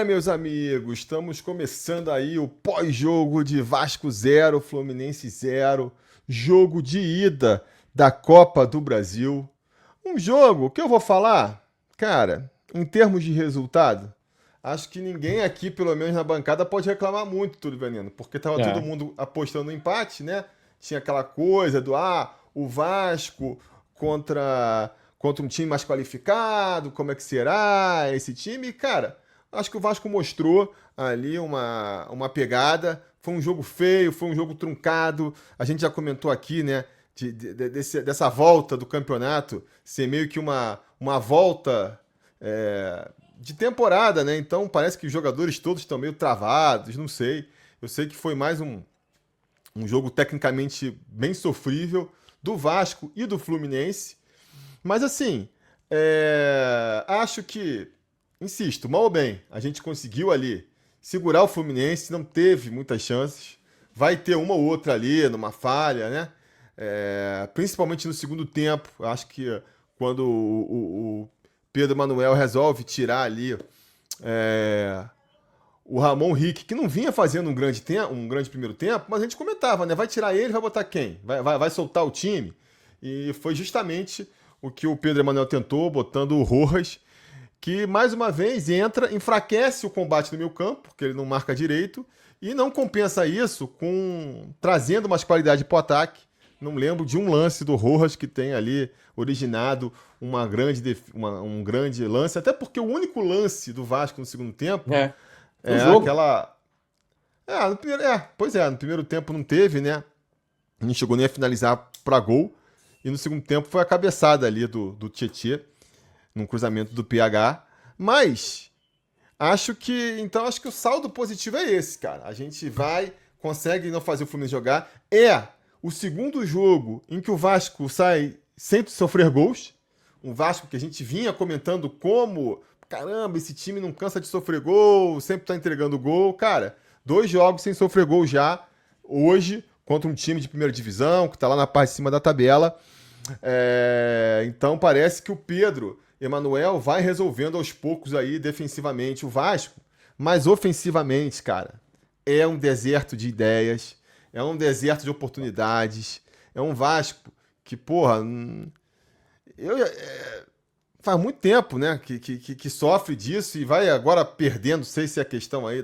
Meus amigos, estamos começando aí o pós-jogo de Vasco 0, Fluminense 0, jogo de ida da Copa do Brasil. Um jogo que eu vou falar, cara, em termos de resultado, acho que ninguém aqui, pelo menos na bancada, pode reclamar muito, tudo veneno, porque tava todo É, mundo apostando no empate, né? Tinha aquela coisa do o Vasco contra um time mais qualificado, como é que será esse time? E, cara, acho que o Vasco mostrou ali uma pegada. Foi um jogo feio, foi um jogo truncado. A gente já comentou aqui, né? Dessa volta do campeonato ser meio que uma volta de temporada, né? Então parece que os jogadores todos estão meio travados, não sei. Eu sei que foi mais um jogo tecnicamente bem sofrível do Vasco e do Fluminense. Mas assim, acho que, insisto, mal ou bem, a gente conseguiu ali segurar o Fluminense, não teve muitas chances. Vai ter uma ou outra ali, numa falha, né? Principalmente no segundo tempo. Acho que quando o Pedro Manuel resolve tirar ali é, o Ramon Rick, que não vinha fazendo um grande primeiro tempo, mas a gente comentava, né? Vai tirar ele, vai botar quem? Vai soltar o time? E foi justamente o que o Pedro Emanuel tentou, botando o Rojas, que mais uma vez entra, enfraquece o combate no meio campo, porque ele não marca direito, e não compensa isso com trazendo mais qualidade para o ataque. Não lembro de um lance do Rojas que tem ali originado um grande lance, até porque o único lance do Vasco no segundo tempo é. Do é jogo. aquela. Pois é, no primeiro tempo não teve, né? Não chegou nem a finalizar para gol. E no segundo tempo foi a cabeçada ali do Tietê, num cruzamento do PH. Mas acho que o saldo positivo é esse, cara. A gente consegue não fazer o Fluminense jogar. É o segundo jogo em que o Vasco sai sem sofrer gols. Um Vasco que a gente vinha comentando como, caramba, esse time não cansa de sofrer gol, sempre tá entregando gol. Cara, 2 jogos sem sofrer gol já hoje contra um time de primeira divisão que tá lá na parte de cima da tabela. Então parece que o Pedro Emanuel vai resolvendo aos poucos aí defensivamente o Vasco, mas ofensivamente, cara, é um deserto de ideias, é um deserto de oportunidades, é um Vasco que, porra, eu, faz muito tempo, né, que sofre disso e vai agora perdendo, não sei se é questão aí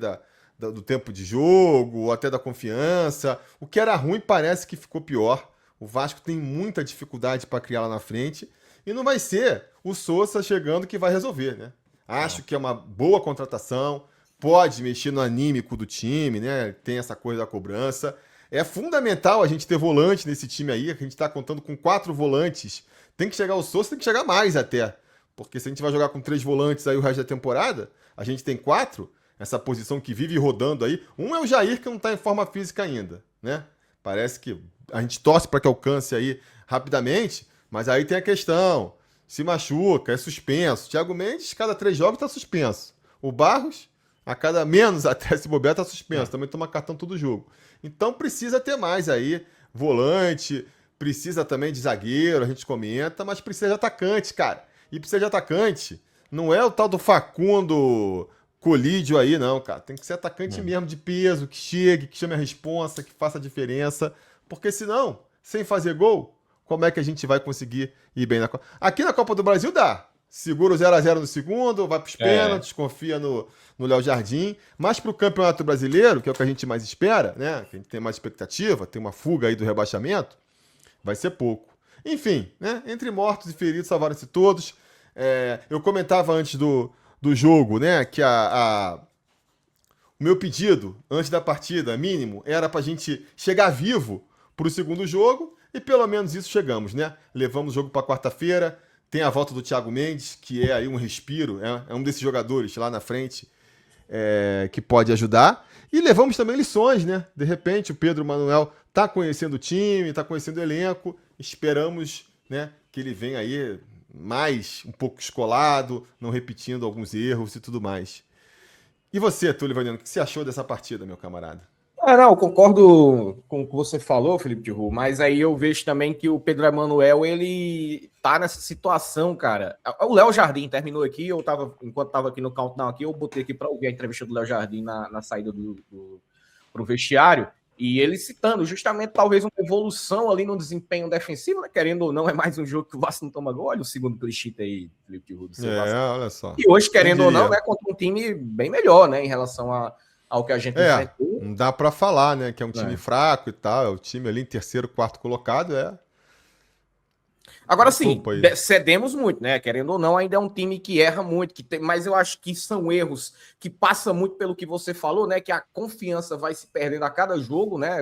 do tempo de jogo, ou até da confiança. O que era ruim parece que ficou pior. O Vasco tem muita dificuldade para criar lá na frente e não vai ser o Sousa chegando que vai resolver, né? Acho Não. que é uma boa contratação, pode mexer no anímico do time, né? Tem essa coisa da cobrança. É fundamental a gente ter volante nesse time aí, que a gente está contando com 4 volantes. Tem que chegar o Sousa, tem que chegar mais até. Porque se a gente vai jogar com 3 volantes aí o resto da temporada, a gente tem 4, essa posição que vive rodando aí. Um é o Jair, que não está em forma física ainda, né? Parece que a gente torce para que alcance aí rapidamente, mas aí tem a questão. Se machuca, é suspenso. Thiago Mendes, cada 3 jogos está suspenso. O Barros, a cada menos até se bobear, está suspenso. É. Também toma cartão todo jogo. Então precisa ter mais aí. Volante, precisa também de zagueiro, a gente comenta, mas precisa de atacante, cara. E precisa de atacante. Não é o tal do Facundo Colídio aí, não, cara. Tem que ser atacante Não. mesmo de peso, que chegue, que chame a responsa, que faça a diferença. Porque senão, sem fazer gol, como é que a gente vai conseguir ir bem na Copa? Aqui na Copa do Brasil dá. Segura o 0 a 0 no segundo, vai pros É. pênaltis, confia no Léo Jardim. Mas pro Campeonato Brasileiro, que é o que a gente mais espera, né? Que a gente tem mais expectativa, tem uma fuga aí do rebaixamento, vai ser pouco. Enfim, né? Entre mortos e feridos, salvaram-se todos. Eu comentava antes do jogo, né? Que o meu pedido antes da partida, mínimo, era pra gente chegar vivo pro segundo jogo e pelo menos isso chegamos, né? Levamos o jogo pra quarta-feira. Tem a volta do Thiago Mendes, que é aí um respiro, é um desses jogadores lá na frente que pode ajudar. E levamos também lições, né? De repente o Pedro Manuel tá conhecendo o time, tá conhecendo o elenco. Esperamos, né, que ele venha aí mais um pouco escolado, não repetindo alguns erros e tudo mais. E você, Túlio Vaneno, o que você achou dessa partida, meu camarada? Não, eu concordo com o que você falou, Felipe de Rua, mas aí eu vejo também que o Pedro Emanuel, ele tá nessa situação, cara. O Léo Jardim terminou aqui, enquanto tava aqui no countdown aqui, eu botei aqui para ouvir a entrevista do Léo Jardim na saída pro vestiário, e ele citando justamente talvez uma evolução ali no desempenho defensivo, né? Querendo ou não, é mais um jogo que o Vasco não toma gol. Olha o segundo clichê aí, Felipe de Rua, do seu Vasco. Olha só. E hoje, Quem querendo ou não, diria? né, contra um time bem melhor, né, em relação ao que a gente enfrentou. Não dá pra falar, né? Que é um time fraco e tal. É o time ali em terceiro, quarto colocado, Agora no sim, topo aí. cedemos muito, né? Querendo ou não, ainda é um time que erra muito, mas eu acho que são erros que passam muito pelo que você falou, né? Que a confiança vai se perdendo a cada jogo, né?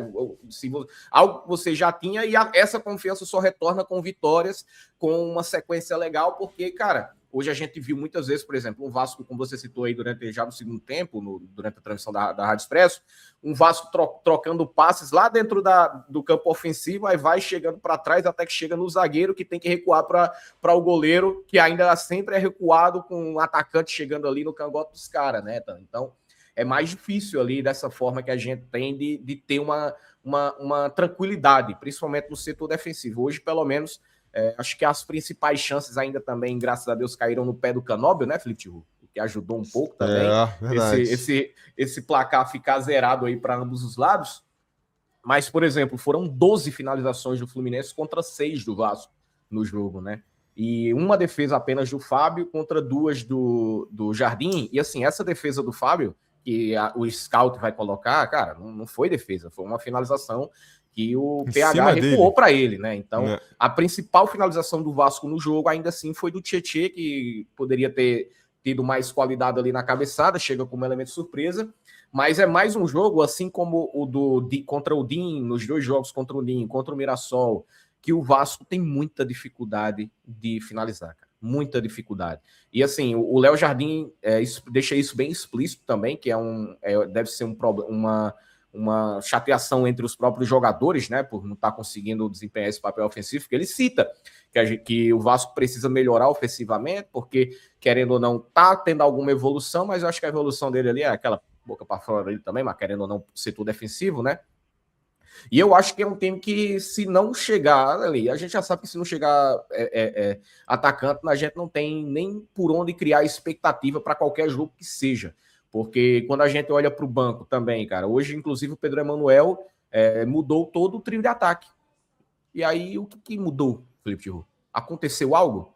Algo que você já tinha, e essa confiança só retorna com vitórias, com uma sequência legal, porque, cara, hoje a gente viu muitas vezes, por exemplo, um Vasco, como você citou aí já no segundo tempo, durante a transmissão da Rádio Expresso, um Vasco trocando passes lá dentro do campo ofensivo, aí vai chegando para trás até que chega no zagueiro, que tem que recuar para o goleiro, que ainda sempre é recuado com um atacante chegando ali no cangote dos caras, né? Então, é mais difícil ali dessa forma que a gente tem de ter uma tranquilidade, principalmente no setor defensivo. Hoje, pelo menos, acho que as principais chances ainda também, graças a Deus, caíram no pé do Canóbio, né, Felipe Tiru? Que ajudou um pouco também. Verdade. Esse placar ficar zerado aí para ambos os lados. Mas, por exemplo, foram 12 finalizações do Fluminense contra 6 do Vasco no jogo, né? E uma defesa apenas do Fábio contra 2 do Jardim. E assim, essa defesa do Fábio, que o scout vai colocar, cara, não foi defesa, foi uma finalização que o PH recuou para ele, né? Então, a principal finalização do Vasco no jogo, ainda assim, foi do Tietê, que poderia ter tido mais qualidade ali na cabeçada, chega como elemento surpresa, mas é mais um jogo, assim como o contra o DIM, nos 2 jogos contra o DIM, contra o Mirassol, que o Vasco tem muita dificuldade de finalizar, cara. Muita dificuldade. E assim, o Léo Jardim deixa isso bem explícito também, que deve ser uma chateação entre os próprios jogadores, né, por não estar conseguindo desempenhar esse papel ofensivo, que ele cita que o Vasco precisa melhorar ofensivamente, porque, querendo ou não, tá tendo alguma evolução, mas eu acho que a evolução dele ali é aquela boca para fora ali também, mas querendo ou não, setor defensivo, né? E eu acho que é um time que, se não chegar ali, a gente já sabe que se não chegar atacante, a gente não tem nem por onde criar expectativa para qualquer jogo que seja. Porque quando a gente olha para o banco também, cara, hoje, inclusive, o Pedro Emanuel mudou todo o trio de ataque. E aí, o que mudou, Felipe Tiru? Aconteceu algo?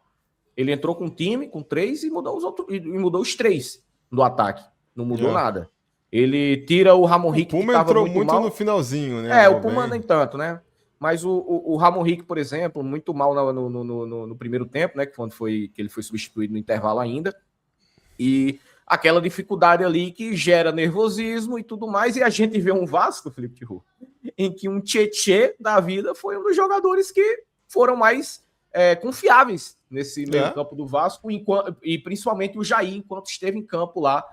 Ele entrou com um time, com 3, e mudou os 3 do ataque. Não mudou nada. Ele tira o Ramon Rick, que estava muito mal no finalzinho, né? O Puma nem tanto, né? Mas o Ramon Rick, por exemplo, muito mal no primeiro tempo, né? Quando que ele foi substituído no intervalo ainda. E aquela dificuldade ali que gera nervosismo e tudo mais. E a gente vê um Vasco, Felipe Tiru, em que um Tietê da vida foi um dos jogadores que foram mais confiáveis nesse meio campo do Vasco, e principalmente o Jair, enquanto esteve em campo lá,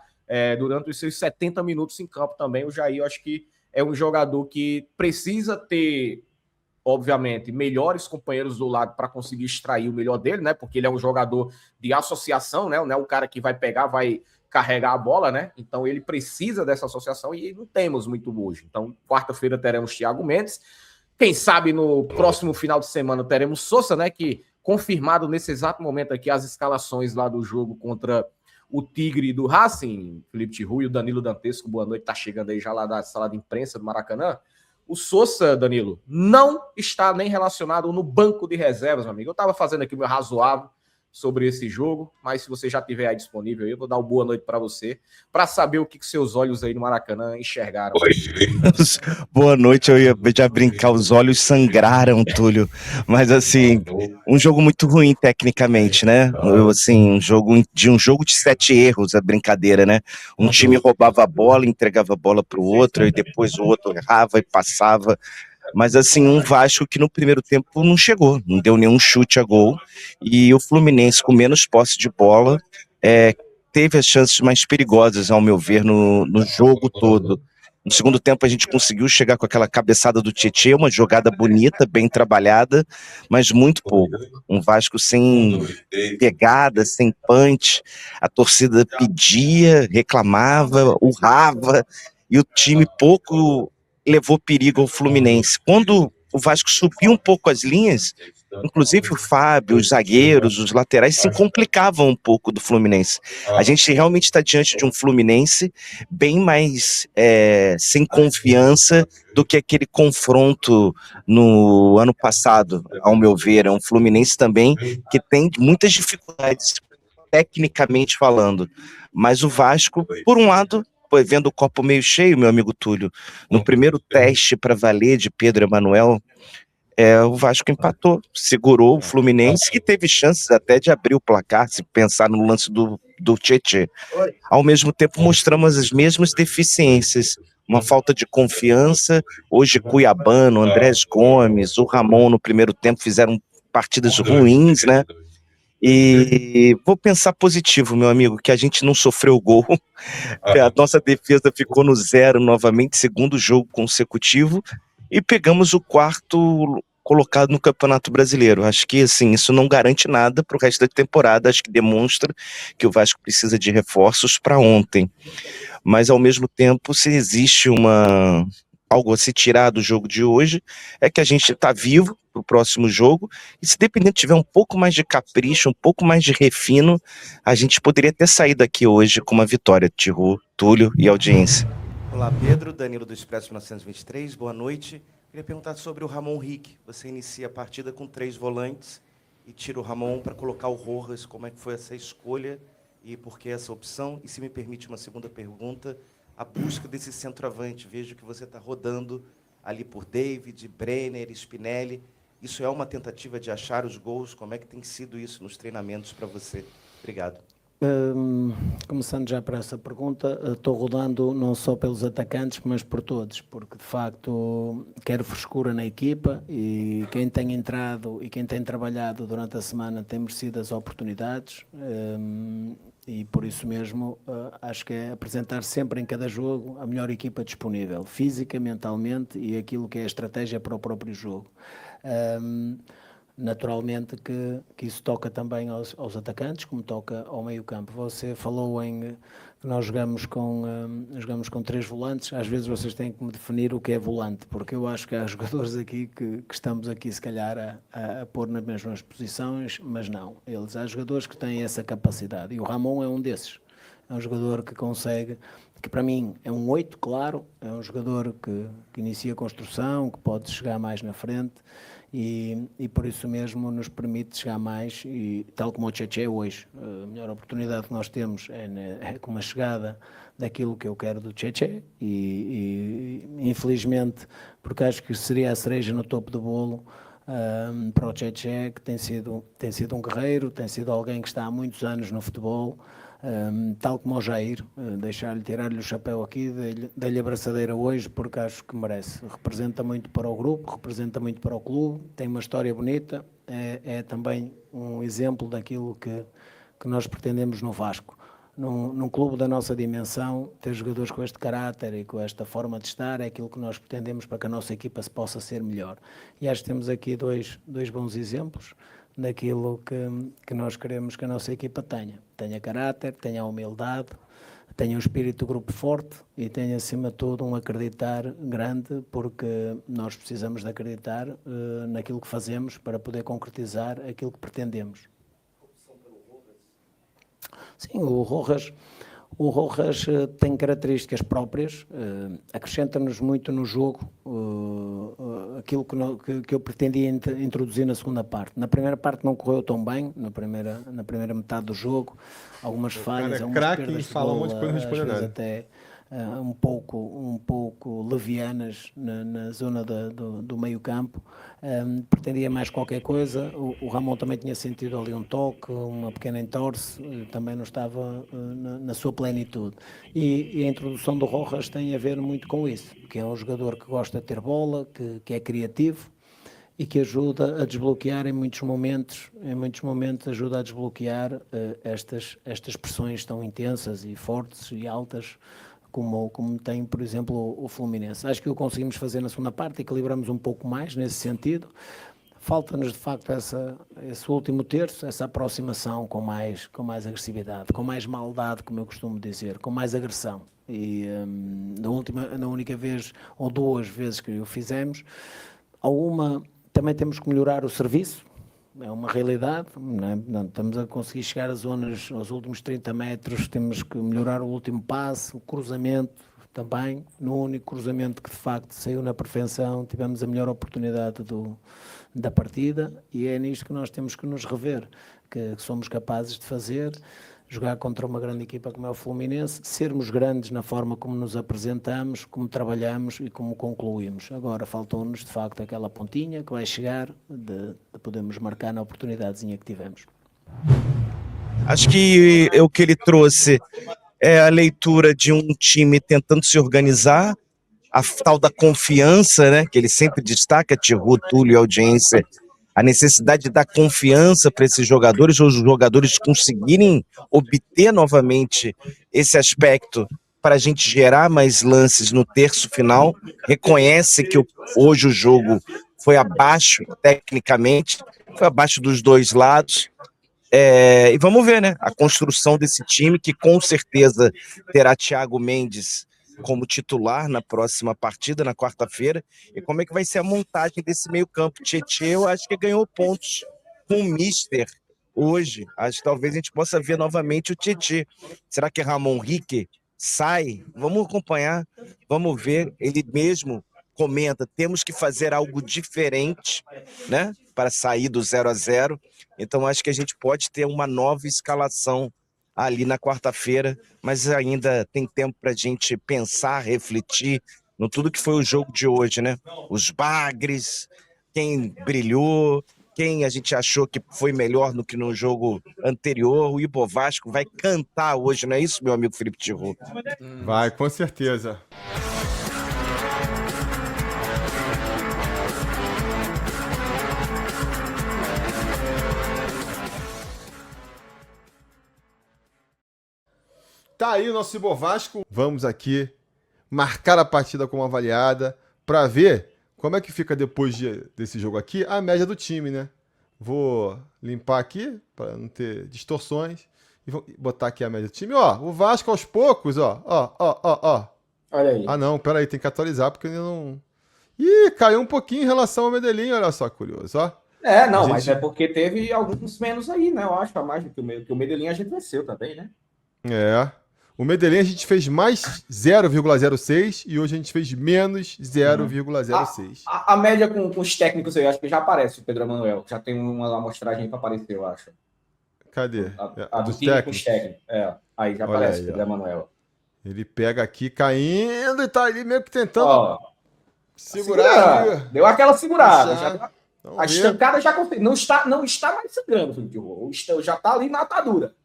durante os seus 70 minutos em campo também. O Jair, eu acho que é um jogador que precisa ter, obviamente, melhores companheiros do lado para conseguir extrair o melhor dele, né? Porque ele é um jogador de associação, né? Não é um cara que vai pegar, vai carregar a bola, né? Então ele precisa dessa associação e não temos muito hoje. Então, quarta-feira teremos Thiago Mendes. Quem sabe no próximo final de semana teremos Sousa, né? Que confirmado nesse exato momento aqui as escalações lá do jogo contra o Tigre do Racing, Felipe Tiru e o Danilo Dantesco, boa noite, tá chegando aí já lá da sala de imprensa do Maracanã. O Sousa, Danilo, não está nem relacionado no banco de reservas, meu amigo. Eu estava fazendo aqui o meu razoável sobre esse jogo, mas se você já tiver aí disponível, eu vou dar uma boa noite para você, para saber o que seus olhos aí no Maracanã enxergaram. Boa noite, eu ia já brincar, os olhos sangraram, Túlio, mas assim, um jogo muito ruim tecnicamente, né? Um jogo de 7 erros, a brincadeira, né? Um time roubava a bola, entregava a bola para o outro, e depois o outro errava e passava. Mas assim, um Vasco que no primeiro tempo não chegou, não deu nenhum chute a gol, e o Fluminense com menos posse de bola teve as chances mais perigosas, ao meu ver, no jogo todo. No segundo tempo a gente conseguiu chegar com aquela cabeçada do Tietê, uma jogada bonita, bem trabalhada, mas muito pouco. Um Vasco sem pegada, sem punch, a torcida pedia, reclamava, urrava, e o time pouco levou perigo ao Fluminense. Quando o Vasco subiu um pouco as linhas, inclusive o Fábio, os zagueiros, os laterais se complicavam um pouco do Fluminense. A gente realmente está diante de um Fluminense bem mais sem confiança do que aquele confronto no ano passado, ao meu ver. É um Fluminense também que tem muitas dificuldades, tecnicamente falando. Mas o Vasco, por um lado, vendo o copo meio cheio, meu amigo Túlio, no primeiro teste para valer de Pedro Emanuel, o Vasco empatou, segurou o Fluminense e teve chances até de abrir o placar, se pensar no lance do Tietê. Ao mesmo tempo, mostramos as mesmas deficiências, uma falta de confiança. Hoje, Cuiabano, Andrés Gomes, o Ramon no primeiro tempo fizeram partidas ruins, né? E vou pensar positivo, meu amigo, que a gente não sofreu gol, a nossa defesa ficou no 0 novamente, segundo jogo consecutivo, e pegamos o 4º colocado no Campeonato Brasileiro. Acho que, assim, isso não garante nada para o resto da temporada, acho que demonstra que o Vasco precisa de reforços para ontem. Mas, ao mesmo tempo, se existe algo a se tirar do jogo de hoje, é que a gente está vivo para o próximo jogo, e se dependendo tiver um pouco mais de capricho, um pouco mais de refino, a gente poderia ter saído daqui hoje com uma vitória. Tiru, Túlio e audiência. Olá, Pedro, Danilo do Expresso 1923, boa noite. Queria perguntar sobre o Ramon Rick. Você inicia a partida com 3 volantes e tira o Ramon para colocar o Rojas. Como é que foi essa escolha e por que essa opção? E se me permite uma segunda pergunta, a busca desse centroavante. Vejo que você está rodando ali por David, Brenner, Spinelli. Isso é uma tentativa de achar os gols? Como é que tem sido isso nos treinamentos para você? Obrigado. Começando já para essa pergunta, estou rodando não só pelos atacantes, mas por todos, porque de facto quero frescura na equipa e quem tem entrado e quem tem trabalhado durante a semana tem merecido as oportunidades. E por isso mesmo acho que é apresentar sempre em cada jogo a melhor equipa disponível, física, mentalmente, e aquilo que é a estratégia para o próprio jogo. Naturalmente que isso toca também aos atacantes, como toca ao meio campo. Você falou que nós jogamos com 3 volantes. Às vezes vocês têm que me definir o que é volante, porque eu acho que há jogadores aqui que estamos aqui se calhar a pôr nas mesmas posições, mas não. Há jogadores que têm essa capacidade, e o Ramon é um desses. É um jogador que consegue, que para mim é um 8, claro, é um jogador que inicia a construção, que pode chegar mais na frente, e por isso mesmo nos permite chegar mais, e tal como o Tietê hoje, a melhor oportunidade que nós temos é com uma chegada daquilo que eu quero do Tietê, e infelizmente, porque acho que seria a cereja no topo do bolo, para o Tietê, que tem sido um guerreiro, tem sido alguém que está há muitos anos no futebol, tal como o Jair, tirar-lhe o chapéu aqui, dei-lhe a braçadeira hoje, porque acho que merece. Representa muito para o grupo, representa muito para o clube, tem uma história bonita, é também um exemplo daquilo que nós pretendemos no Vasco. Num clube da nossa dimensão, ter jogadores com este caráter e com esta forma de estar é aquilo que nós pretendemos para que a nossa equipa se possa ser melhor. E acho que temos aqui dois bons exemplos daquilo que nós queremos que a nossa equipa tenha. Tenha caráter, tenha a humildade, tenha um espírito de grupo forte e tenha, acima de tudo, um acreditar grande, porque nós precisamos de acreditar naquilo que fazemos para poder concretizar aquilo que pretendemos. Sim, o Rojas tem características próprias, acrescenta-nos muito no jogo, aquilo que eu pretendia introduzir na segunda parte. Na primeira parte não correu tão bem, na primeira metade do jogo, algumas falhas, algumas perdas de bola, às vezes até um pouco levianas na zona do meio campo. Pretendia mais qualquer coisa. O Ramon também tinha sentido ali um toque, uma pequena entorse, também não estava na sua plenitude. E a introdução do Rojas tem a ver muito com isso, que é um jogador que gosta de ter bola, que é criativo e que ajuda a desbloquear em muitos momentos ajuda a desbloquear estas pressões tão intensas e fortes e altas como tem, por exemplo, o Fluminense. Acho que o conseguimos fazer na segunda parte, equilibramos um pouco mais nesse sentido. falta-nos de facto esse último terço, essa aproximação com mais agressividade, com mais maldade, como eu costumo dizer, com mais agressão. E na única vez ou duas vezes que o fizemos, também temos que melhorar o serviço. É uma realidade, não estamos a conseguir chegar às zonas, aos últimos 30 metros, temos que melhorar o último passe, o cruzamento também. No único cruzamento que de facto saiu na perfeição, tivemos a melhor oportunidade da partida, e é nisto que nós temos que nos rever, que somos capazes de fazer, jogar contra uma grande equipa como é o Fluminense, sermos grandes na forma como nos apresentamos, como trabalhamos e como concluímos. Agora faltou-nos de facto aquela pontinha que vai chegar de podermos marcar na oportunidadezinha que tivemos. Acho que o que ele trouxe é a leitura de um time tentando se organizar, a tal da confiança, né, que ele sempre destaca, Thiago, Túlio e audiência, a necessidade de dar confiança para esses jogadores, ou os jogadores conseguirem obter novamente esse aspecto para a gente gerar mais lances no terço final. Reconhece que hoje o jogo foi abaixo, tecnicamente, foi abaixo dos dois lados. E vamos ver, né, a construção desse time, que com certeza terá Thiago Mendes como titular na próxima partida, na quarta-feira, e como é que vai ser a montagem desse meio campo. Tietê, eu acho que ganhou pontos com o Mister hoje. Acho que talvez a gente possa ver novamente o Tietê. Será que Ramon Rique sai? Vamos acompanhar, vamos ver. Ele mesmo comenta, temos que fazer algo diferente, né, para sair do 0-0. Então acho que a gente pode ter uma nova escalação ali na quarta-feira, mas ainda tem tempo para a gente pensar, refletir no tudo que foi o jogo de hoje, né? Os bagres, quem brilhou, quem a gente achou que foi melhor do que no jogo anterior. O Ibo Vasco vai cantar hoje, não é isso, meu amigo Felipe Tiru? Vai, com certeza. Tá aí o nosso Ibo Vasco. Vamos aqui marcar a partida como avaliada para ver como é que fica depois desse jogo aqui a média do time, né? Vou limpar aqui para não ter distorções e vou botar aqui a média do time. Ó, o Vasco aos poucos, ó. Olha aí. Ah, não, peraí, tem que atualizar porque ainda não... Ih, caiu um pouquinho em relação ao Medellín, olha só, curioso, ó. Não, gente... mas é porque teve alguns menos aí, né? Eu acho, a mais do que o Medellín a gente venceu também, né? O Medellín a gente fez mais 0,06 e hoje a gente fez menos 0,06. A média com os técnicos aí, eu acho que já aparece o Pedro Emanuel. Já tem uma amostragem para aparecer, eu acho. Cadê? A dos time com técnicos? os técnicos. Aí já Olha aparece aí, o Pedro Emanuel. Ele pega aqui caindo e tá ali meio que tentando segurar. ali. Deu aquela segurada. A ver. estancada já não está mais sangrando, Felipe. Já está ali na atadura.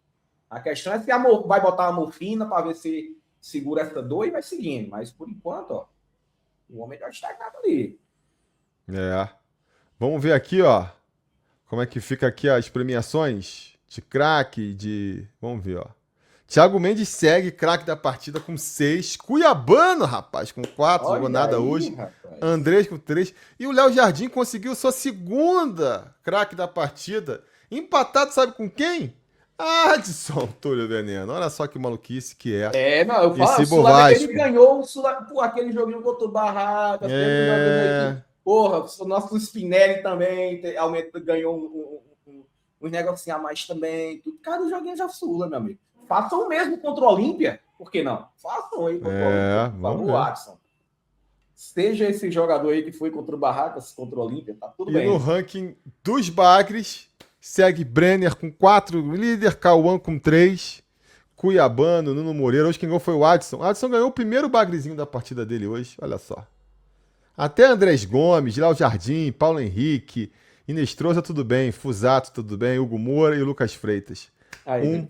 A questão é se vai botar a morfina para ver se segura essa dor e vai seguindo. Mas, por enquanto, ó, o homem está estagnado ali. Vamos ver aqui, ó, como é que fica aqui as premiações de craque, Vamos ver, ó. Thiago Mendes segue craque da partida com 6. Cuiabano, rapaz, com 4. Não jogou nada hoje. Rapaz. Andrés com 3. E o Léo Jardim conseguiu sua segunda craque da partida. Empatado, sabe com quem? Adson, Túlio Veneno. Olha só que maluquice que é. Eu falo, esse Vasco. Ele ganhou aquele joguinho contra o Barracas. Porra, o nosso Spinelli também ganhou um negocinho a mais também. Cada joguinho já Sula, meu amigo. Façam o mesmo contra o Olímpia. Por que não? Façam aí contra o Olímpia. Vamos, Adson. Seja esse jogador aí que foi contra o Barracas, contra o Olímpia, tá tudo bem. E no ranking dos bagres, segue Brenner com 4, líder Cauã com 3, Cuiabano, Nuno Moreira. Hoje quem ganhou foi o Adson. O Adson ganhou o primeiro bagrezinho da partida dele hoje, olha só. Até Andrés Gomes, Léo Jardim, Paulo Henrique, Inestrosa, tudo bem, Fusato, tudo bem, Hugo Moura e Lucas Freitas. Aí,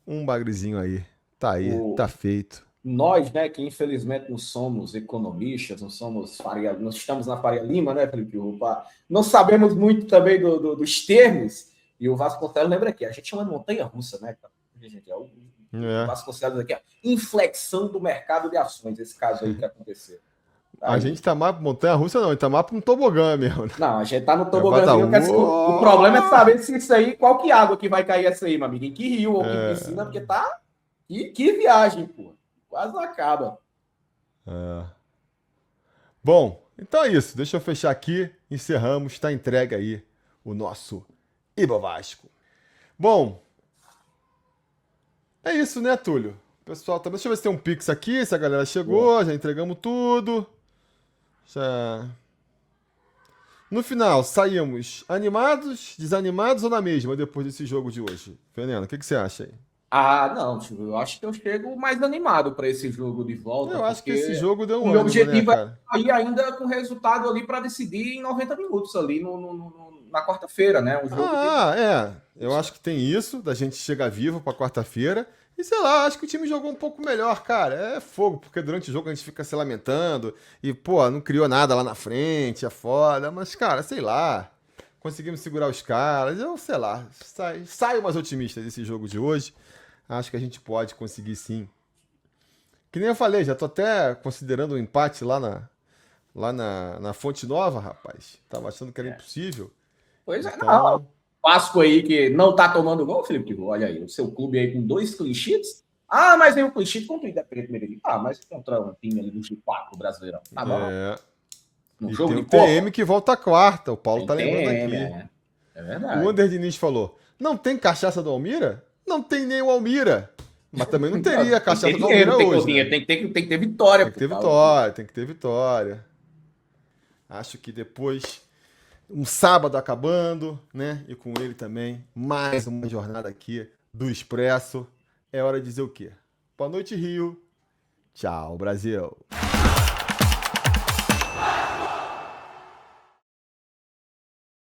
um bagrezinho aí, tá aí, tá feito. Nós, né, que infelizmente não somos economistas, não estamos na Faria Lima, né, Felipe? Não sabemos muito também dos termos, e o Vasconcelos lembra aqui, a gente chama de montanha-russa, né, cara? O Vasconcelos aqui, ó, inflexão do mercado de ações, esse caso aí que aconteceu. A gente tá mais pra montanha-russa, não. A gente tá mais pra um tobogã mesmo. Né? Não, a gente tá no Vai tobogãzinho. dar O problema é saber se isso aí, qual que água que vai cair essa aí, meu amigo. Em que rio ou que piscina, porque tá... Que viagem, pô. Quase acaba. É. Bom, então é isso. Deixa eu fechar aqui. Encerramos. Tá entregue aí o nosso Iba Vasco. Bom, é isso, né, Túlio? Pessoal, também deixa eu ver se tem um Pix aqui, se a galera chegou, já entregamos tudo. Já... No final, saímos animados, desanimados ou na mesma depois desse jogo de hoje? Fernando, o que você acha aí? Ah, não, tio, eu acho que eu chego mais animado para esse jogo de volta. Eu acho que porque esse jogo deu o um meu ânimo, objetivo né, é cara? sair ainda com resultado ali para decidir em 90 minutos ali na quarta-feira, né? Um jogo Eu acho que tem isso, da gente chegar vivo pra quarta-feira. E sei lá, acho que o time jogou um pouco melhor, cara. É fogo, porque durante o jogo a gente fica se lamentando e, pô, não criou nada lá na frente, é foda. Mas, cara, sei lá. Conseguimos segurar os caras. Eu, sei lá, saio mais otimista desse jogo de hoje. Acho que a gente pode conseguir sim. Que nem eu falei, já tô até considerando um empate lá na Fonte Nova, rapaz. Tava achando que era impossível. Pois é, Então, não. Vasco aí que não tá tomando gol, Felipe. Olha aí, o seu clube aí com 2 clean sheets. Ah, mas tem um clean sheet contra o Independente Medellín. Ah, mas contra um time ali do G4 brasileirão. Tá bom. E Um jogo tem de o Copa. TM que volta quarta. O Paulo Tem tá lembrando TM, aqui. É O verdade. Under Diniz falou: não tem cachaça do Almira? Não tem nem o Almira. Mas também não teria cachaça do Almira hoje. Né? Tem que ter vitória. Tem que ter vitória, tem que ter vitória. Acho que depois, um sábado acabando, né? E com ele também, mais uma jornada aqui do Expresso. É hora de dizer o quê? Boa noite, Rio. Tchau, Brasil.